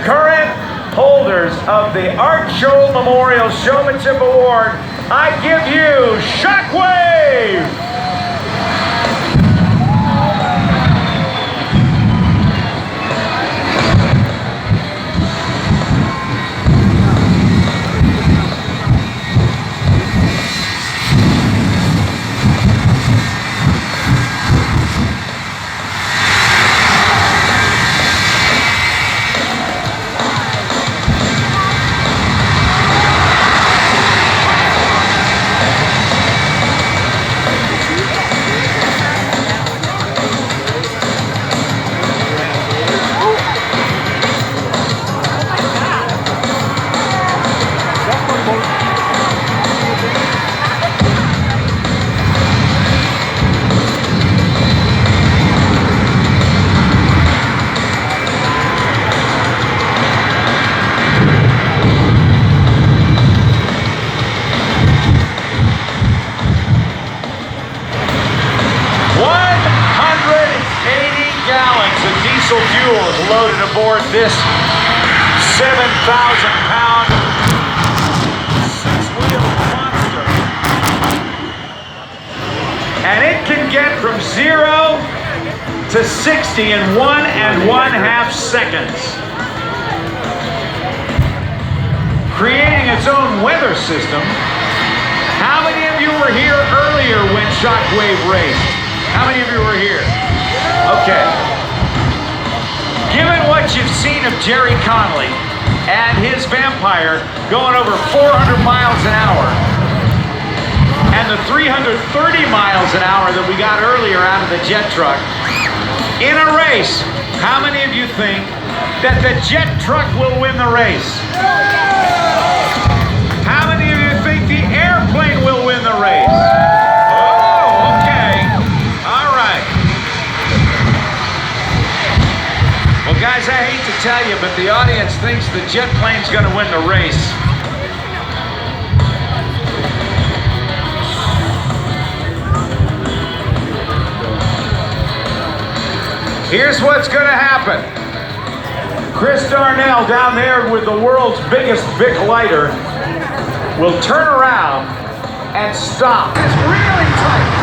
current holders of the Airshow Memorial Showmanship Award, I give you Shockwave! Diesel fuel is loaded aboard this 7,000-pound six-wheel monster. And it can get from 0 to 60 in 1.5 seconds. Creating its own weather system. How many of you were here earlier when Shockwave raced? How many of you were here? Okay. Given what you've seen of Jerry Connolly and his Vampire going over 400 miles an hour and the 330 miles an hour that we got earlier out of the jet truck, in a race, how many of you think that the jet truck will win the race? How many of you think the airplane will win the race? Oh, okay. All right. Well, guys, I hate to tell you, but the audience thinks the jet plane's going to win the race. Here's what's going to happen. Chris Darnell down there with the world's biggest Bic lighter will turn around and stop. It's really tight.